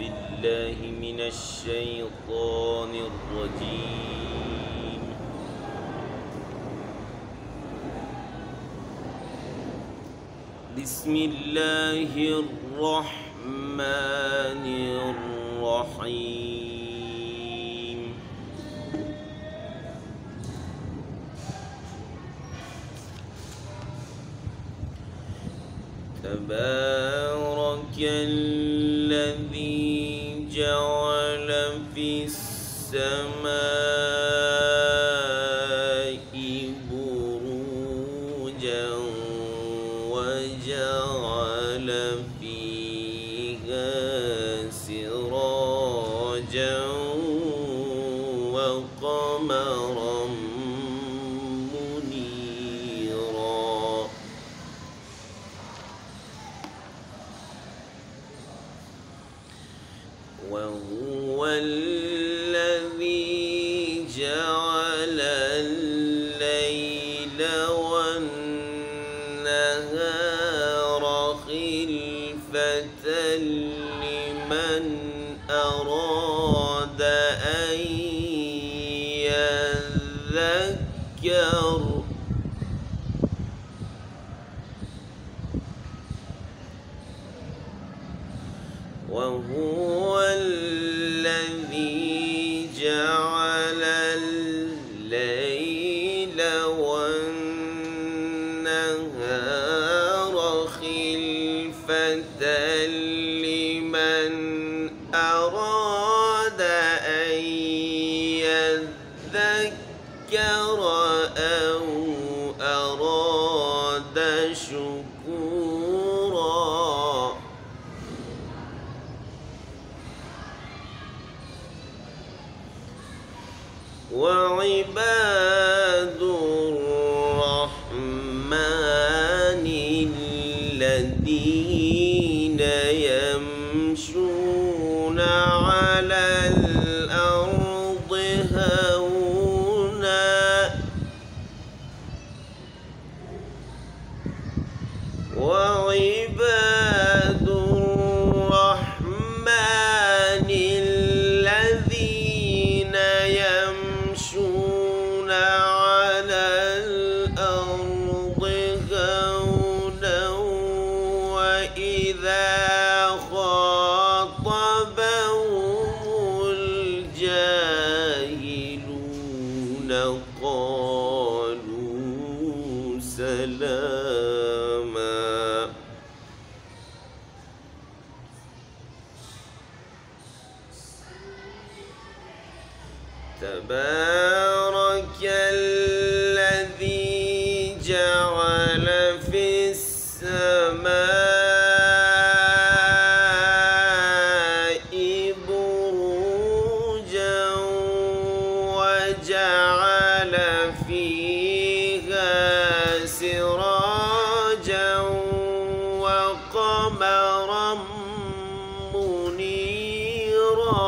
بالله من الشيطان الرجيم. بسم الله الرحمن الرحيم. تبارك الذي جعل في السماء بروجا وجعل فيها سراجا وقمرا منيرا. وهو الذي جعل الليل والنهار خلفة لمن أراد أن يذكر وهو الذي جعل الليل والنهار خلفة لمن أراد أن يذكر أو أراد شكورا. وعباد الرحمن الذين يمشون على الأرض هونا وعباد الرحمن الذين يمشون على الأرض هونا وإذا خاطبهم الجاهلون قالوا سلاما. تبارك الذي جعل في السماء بروجا وجعل فيها سراجا وقمرا منيرا.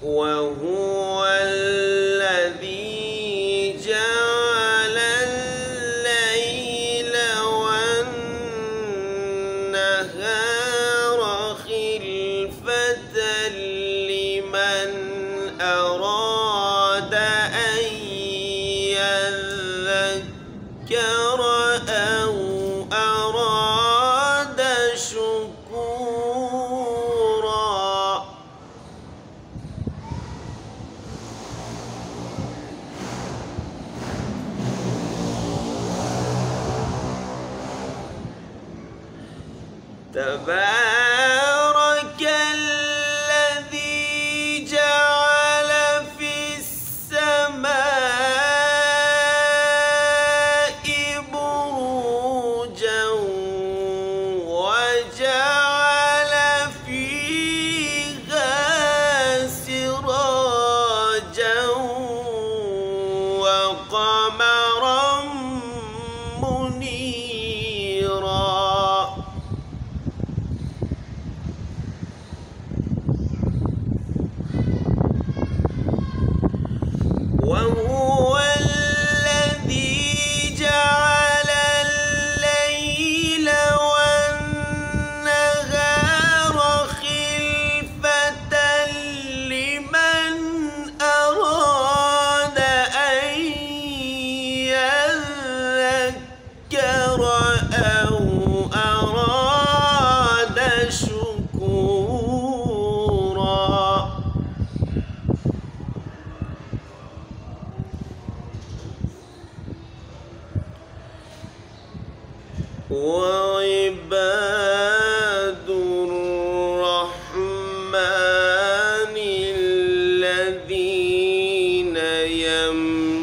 وهو الذي جعل الليل والنهار خلفة لمن أراد أن يذكر أو أراد شكورا. تبارك الذي جعل في السماء بروجا وجعل فيها سراجا وقمرا منيرا. وعباد الرحمن الذين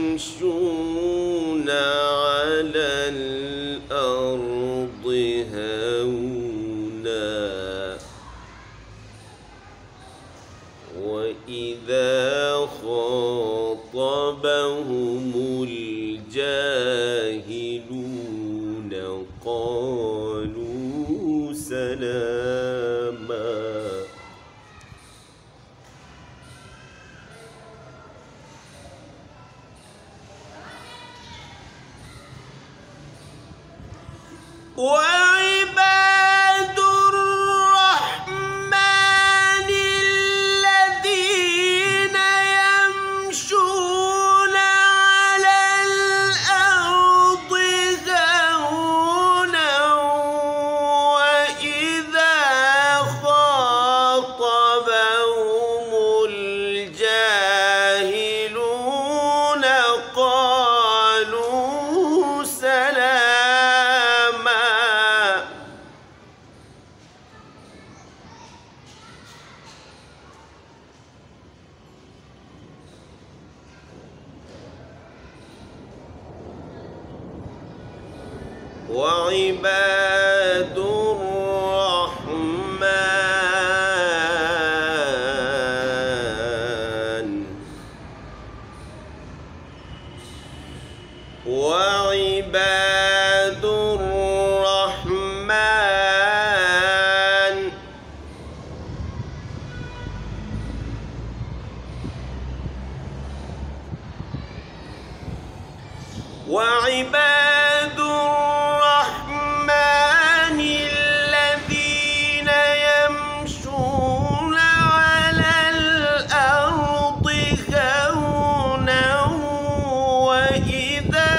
يمشون على الأرض هونا وإذا خاطبهم الجاهلون قالوا سلاما. وعباد الرحمن الذين يمشون على الأرض هونا وإذا خاطبهم الجاهلون قالوا سلاما. وعباد الرحمن وعباد الرحمن وعباد الرحمن الذين يمشون على الأرض هونا وإذا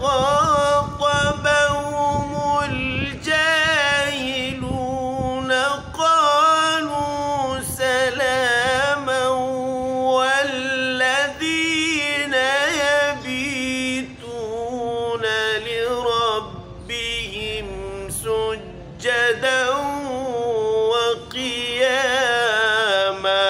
خاطبهم الجاهلون قالوا سلاما. والذين يبيتون لربهم سجدا وقياما.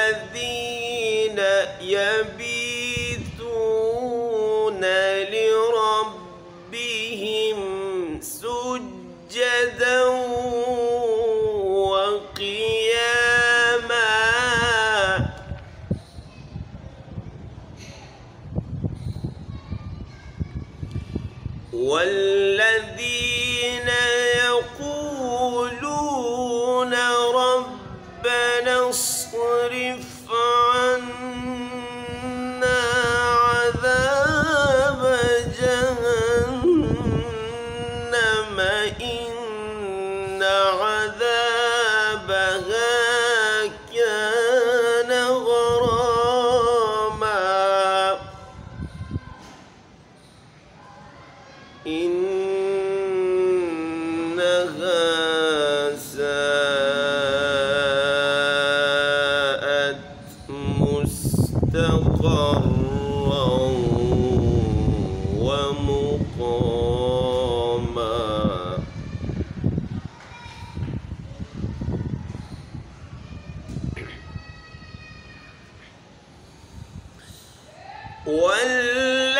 والذين يبيتون لربهم سجدا وقياما. والذين يقولون ربنا اصرف عنا عذاب جهنم إن عذابها كان غراما. إنها ساءت مستقرا ومقاما.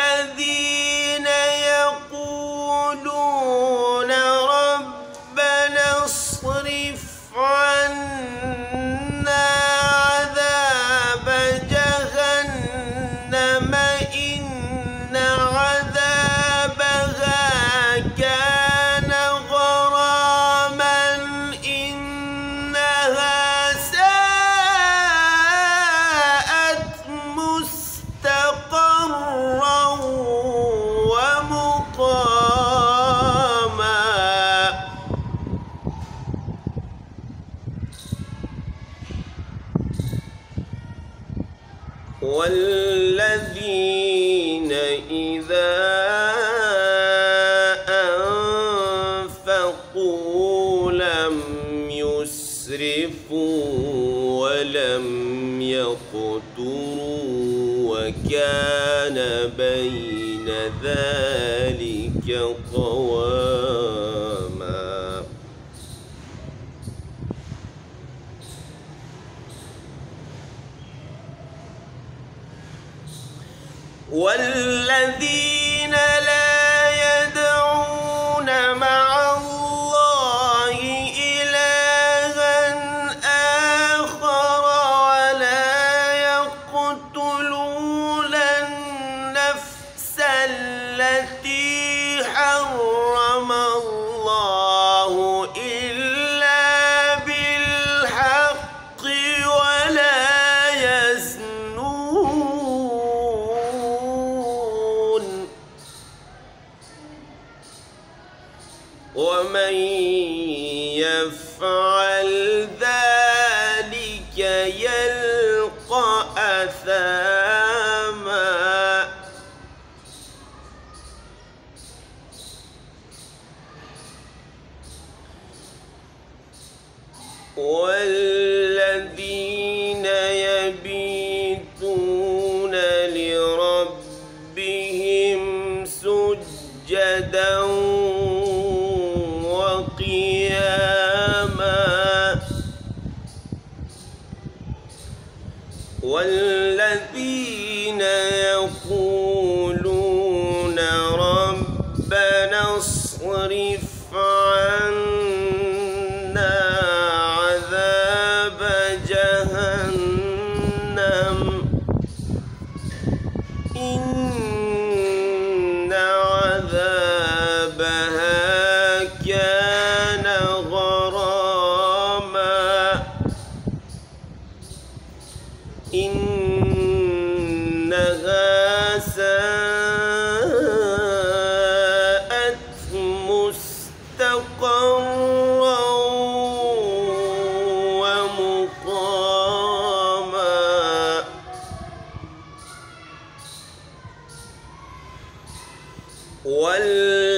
والذين يقولون ربنا اصرف عنا عذاب جهنم إن عذابها كان غراما. إنها ساءت مستقرا ومقاما. والذين إذا أنفقوا لم يسرفوا ولم كان بين ذلك قواما والذين لا يدعون مع الله إلها آخر ولا يقتلون النفس التي حرم الله إلا بالحق ولا يزنون ومن يفعل ذلك يلقى أثاما والذين يبيتون لربهم سجدا وقياما والذين يقولون ربنا اصرف عنا عذاب جهنم إن عذابها كان غراما إنها ساءت مستقرا ومقاما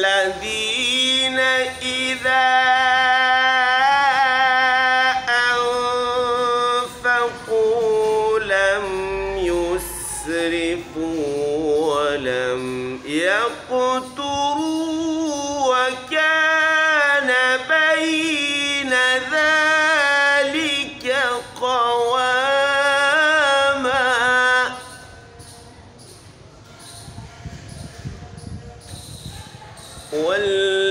والذين إذا أنفقوا لم يسرفوا ولم يقتروا وكان بين ذلك قواما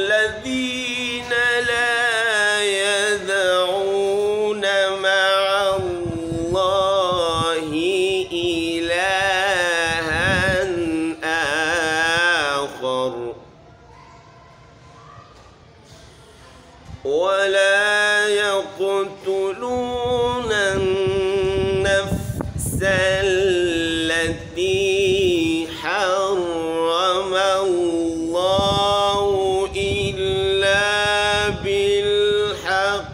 والذين لا يدعون مع الله إلها آخر ولا يقتلون النفس التي حرم الله إلا بالحق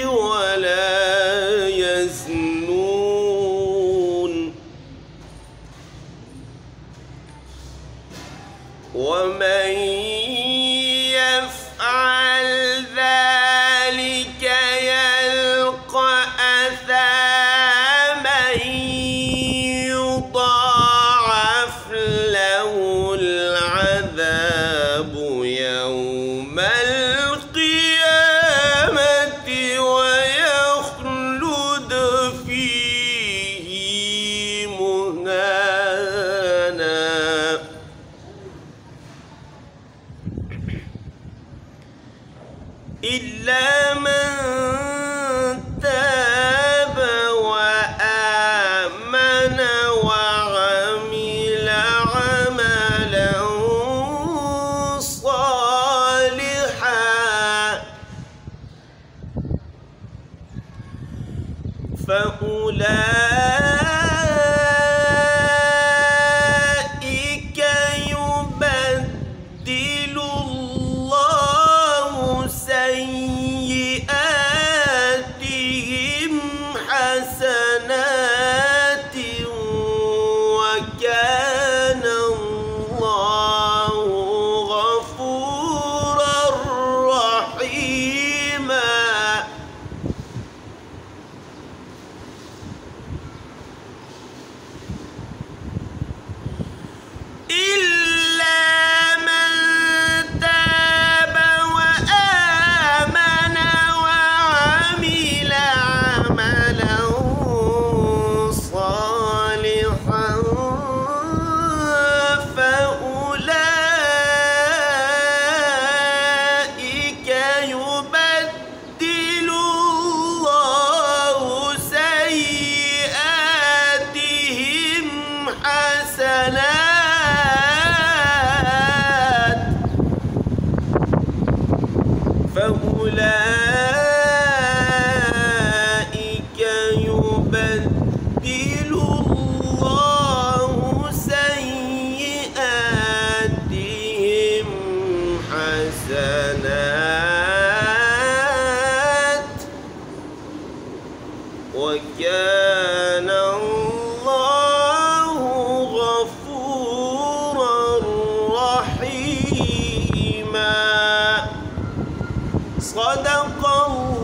ولا يزنون ومن يفعل ذلك يلقى أثاما يضاعف له العذاب يوم القيامة ويخلد فيه مهانا إلا من تاب وآمن وعمل عملا صالحا فأولئك يبدل الله سيئاتهم حسنات وكان الله غفورا رحيما صدق الله